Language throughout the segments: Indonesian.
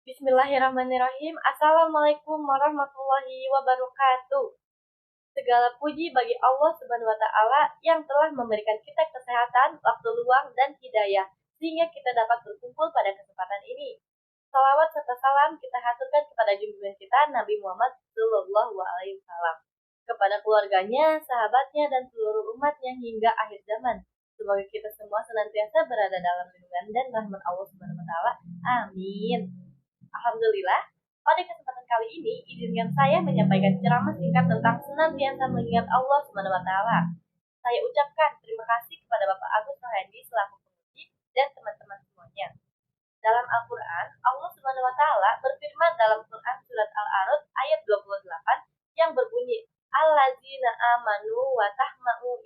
Bismillahirrahmanirrahim. Assalamualaikum warahmatullahi wabarakatuh. Segala puji bagi Allah Subhanahu wa taala yang telah memberikan kita kesehatan, waktu luang dan hidayah sehingga kita dapat berkumpul pada kesempatan ini. Salawat serta salam kita haturkan kepada junjungan kita Nabi Muhammad Shallallahu alaihi wasallam, kepada keluarganya, sahabatnya dan seluruh umatnya hingga akhir zaman. Semoga kita semua senantiasa berada dalam lindungan dan rahmat Allah Subhanahu wa taala. Amin. Alhamdulillah, pada kesempatan kali ini, izinkan saya menyampaikan ceramah singkat tentang senantiasa mengingat Allah Subhanahu wa taala. Saya ucapkan terima kasih kepada Bapak Agus Nohandi selaku penguji dan teman-teman semuanya. Dalam Al-Qur'an, Allah Subhanahu wa taala berfirman dalam Quran surat Al-A'raf ayat 28 yang berbunyi, Allazina amanu wa tahma'u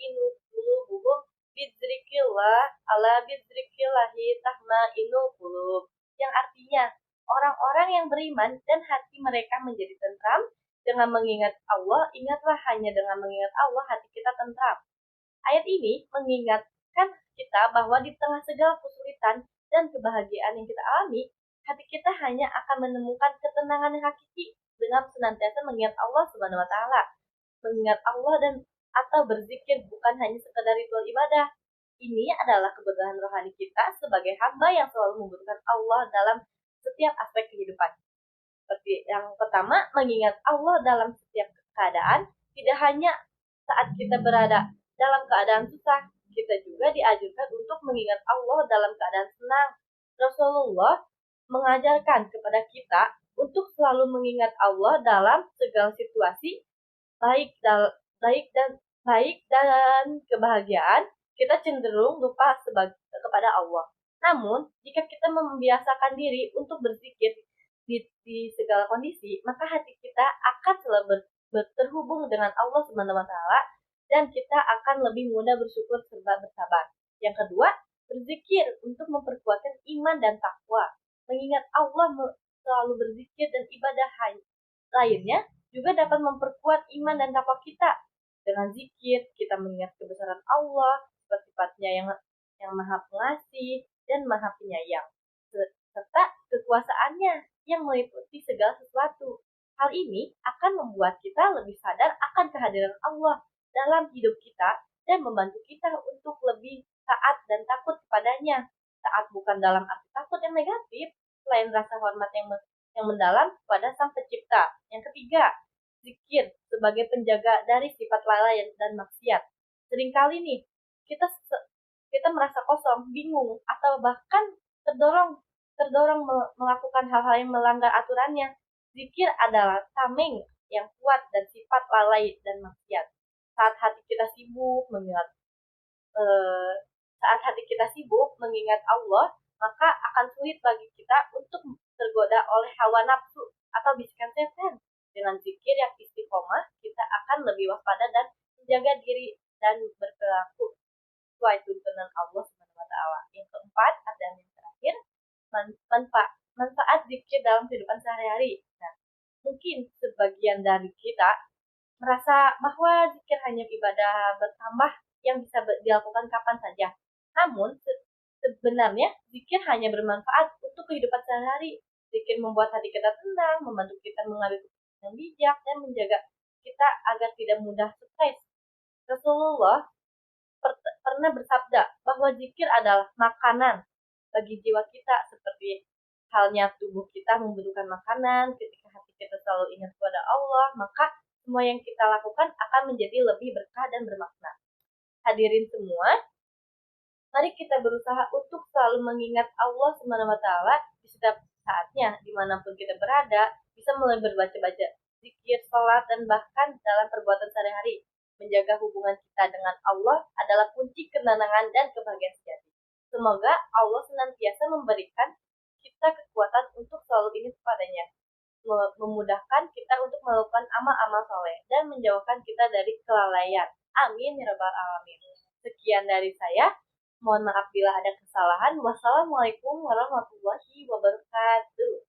qulubuhum bidzikrillah ala bidzikrillahi tahma'inul qulub. Yang artinya, orang-orang yang beriman dan hati mereka menjadi tentram dengan mengingat Allah, ingatlah hanya dengan mengingat Allah hati kita tentram. Ayat ini mengingatkan kita bahwa di tengah segala kesulitan dan kebahagiaan yang kita alami, hati kita hanya akan menemukan ketenangan yang hakiki dengan senantiasa mengingat Allah Subhanahu wa taala. Mengingat Allah dan atau berzikir bukan hanya sekedar ritual ibadah. Ini adalah kebutuhan rohani kita sebagai hamba yang selalu membutuhkan Allah dalam setiap aspek kehidupan. Seperti yang pertama, mengingat Allah dalam setiap keadaan, tidak hanya saat kita berada dalam keadaan susah, kita juga dianjurkan untuk mengingat Allah dalam keadaan senang. Rasulullah mengajarkan kepada kita untuk selalu mengingat Allah dalam segala situasi, baik dan kebahagiaan. Kita cenderung lupa kepada Allah. Namun, jika kita membiasakan diri untuk berzikir di segala kondisi, maka hati kita akan selalu terhubung dengan Allah Subhanahu wa taala dan kita akan lebih mudah bersyukur serta bersabar. Yang kedua, berzikir untuk memperkuatkan iman dan takwa. Mengingat Allah selalu berzikir dan ibadah lainnya juga dapat memperkuat iman dan takwa kita. Dengan zikir, kita mengingat kebesaran Allah, sifat-sifatnya yang maha pengasih dan maha penyayang, serta kekuasaannya yang meliputi segala sesuatu. Hal ini akan membuat kita lebih sadar akan kehadiran Allah dalam hidup kita dan membantu kita untuk lebih taat dan takut kepadanya. Taat bukan dalam arti takut yang negatif, selain rasa hormat yang mendalam kepada Sang Pencipta. Yang ketiga, zikir sebagai penjaga dari sifat lalai dan maksiat. Seringkali nih, kita merasa kosong, bingung, atau bahkan terdorong melakukan hal-hal yang melanggar aturannya. Zikir adalah tameng yang kuat dan sifat lalai dan maksiat. Saat hati kita sibuk mengingat Allah, maka akan sulit bagi kita untuk tergoda oleh hawa nafsu atau bisikan setan. Dengan zikir yang istiqomah, kita akan lebih waspada dan menjaga diri dan berperilaku sesuai tuntunan Allah Subhanahu wa taala. Yang keempat dan yang terakhir, manfaat zikir dalam kehidupan sehari-hari. Nah, mungkin sebagian dari kita merasa bahwa zikir hanya ibadah bertambah yang bisa dilakukan kapan saja. Namun, sebenarnya zikir hanya bermanfaat untuk kehidupan sehari-hari. Zikir membuat hati kita tenang, membantu kita mengambil keputusan yang bijak, dan menjaga kita agar tidak mudah stres. Rasulullah pernah bersabda bahwa zikir adalah makanan bagi jiwa kita, seperti halnya tubuh kita membutuhkan makanan. Ketika hati kita selalu ingat kepada Allah, maka semua yang kita lakukan akan menjadi lebih berkah dan bermakna. Hadirin semua, mari kita berusaha untuk selalu mengingat Allah Subhanahu wa taala di setiap saatnya, dimanapun kita berada, bisa mulai berbaca-baca zikir, sholat, dan bahkan dalam perbuatan sehari-hari. Menjaga hubungan kita dengan Allah adalah kunci ketenangan dan kebahagiaan sejati. Semoga Allah senantiasa memberikan kita kekuatan untuk selalu ingat kepadanya, memudahkan kita untuk melakukan amal-amal soleh, dan menjauhkan kita dari kelalaian. Amin ya rabbal alamin. Sekian dari saya. Mohon maaf bila ada kesalahan. Wassalamualaikum warahmatullahi wabarakatuh.